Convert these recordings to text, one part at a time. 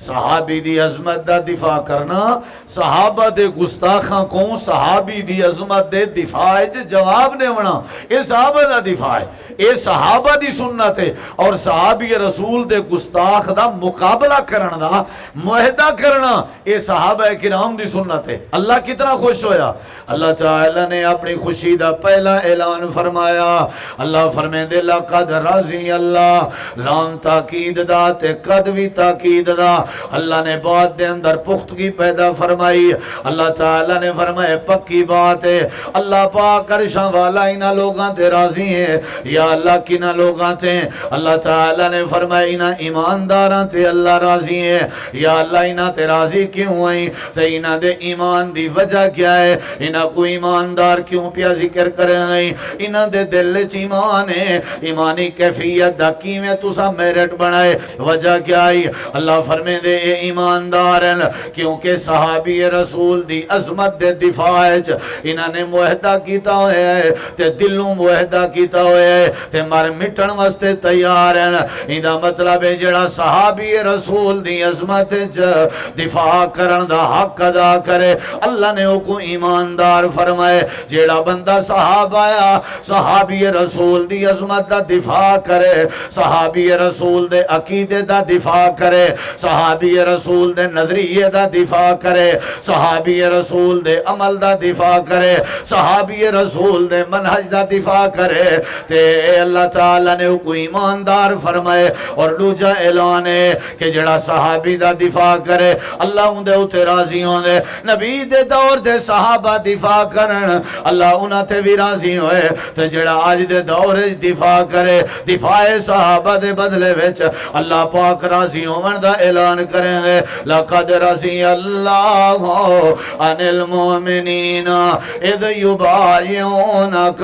صحابی دی عظمت دا دفاع کرنا، صحابہ دے گستاخاں کو صحابی دی عظمت دے دفاع جواب دیونا، اے صحابہ دا دفاع ہے، اے صحابہ دی سنت ہے، اور صحابی رسول دے گستاخ دا مقابلہ کرنا دا معاہدہ کرنا اے صحابہ کرام دی سنت ہے۔ اللہ کتنا خوش ہویا، اللہ تعالی نے اپنی خوشی دا پہلا اعلان فرمایا، اللہ فرمائے دے لقد رضی اللہ، لام تاکید دا تے قد بھی تاکید دا، اللہ نے بات دے اندر پختگی پیدا فرمائی، اللہ تعالی نے فرمائے پکی بات ہے، اللہ پاک عرشاں والا انہا لوگاں تے راضی ہیں، یا اللہ کنہ لوگاں تے، اللہ تعالی نے فرمائے انہا ایمانداراں تے اللہ راضی ہیں، یا اللہ انہا تے راضی کیوں آئیں، تے انہا دے ایمان دی وجہ کیا ہے، انہا کوئی ایماندار کیوں پیا ذکر کریں آئیں، انہا دے دل ایمان ہے، ایمانی کیفیت دا کیویں تسا میرٹ بنائے، وجہ کیا آئی، اللہ فرمے دے اے ایماندار ہیں، کیونکہ صحابی رسول دی عظمت دے دفاع انہاں نے معاہدہ کیتا ہوئے ہے، تے دلوں معاہدہ کیتا ہوئے ہے، تے مر مٹن واسطے تیار ہیں، اندہ مطلب ہے جڑا صحابی رسول دی عظمت دفاع کرن دا حق ادا کرے، اللہ نے وہ کو ایماندار فرمائے، جڑا بندہ صحابی رسول دی عظمت دا دفاع کرے، صحابی رسول دے عقیدے دا دفاع کرے، صحابی رسول دے نظریے دا دفاع کرے، صحابی رسول دے عمل دا دفاع کرے، صحابی رسول دے منہج دا دفاع کرے، تے اللہ تعالیٰ نے کوئی ایماندار فرمائے، اور دوجا اعلان ہے کہ جڑا صحابی دا دفاع کرے اللہ ان دے اتے راضی ہوں دے، نبی دے دور دے صحابہ دفاع کرن اللہ انہاں تے بھی راضی ہوئے، تے جڑا آج دے دور دفاع کرے دفاع صحابہ دے بدلے وچ اللہ پاک راضی ہومن دا اعلان کریں گے، لقد رضی اللہ عن المؤمنین اذ یبایعونک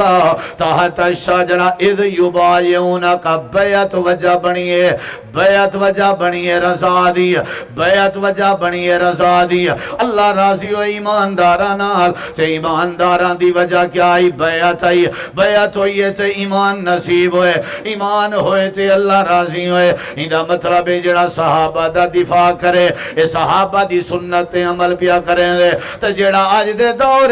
تحت الشجرہ اذ یبایعونک، بیعت وجہ بنیے، بیعت وجہ بنیے رضا دی، بیعت وجہ بنیے رضا دی، اللہ راضی ہو ایماندارانال، تے ایمانداران دی وجہ کیا آئی، بیعت آئی، بیعت ہوئی تے ایمان نصیب ہوئے، ایمان ہوئے تے اللہ راضی ہوئے، اندہ مطلب جڑا صحابہ دا دفاع کرے، اے صحابہ دی سنت عمل پیا کریں دے، تے جڑا آج دے دور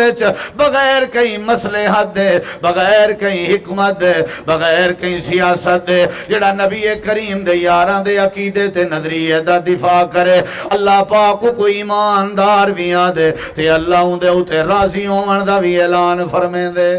بغیر کہیں مصلحت دے، بغیر کہیں حکمت دے، بغیر کہیں سیاست دے، جڑا نبی کریم دے یاران دے عقیدے تے نظریے دا دفاع کرے، اللہ پاک کو ایماندار بھی آدھے تے اللہ ان دے اتے راضی ہوں دا بھی اعلان فرمیں دے۔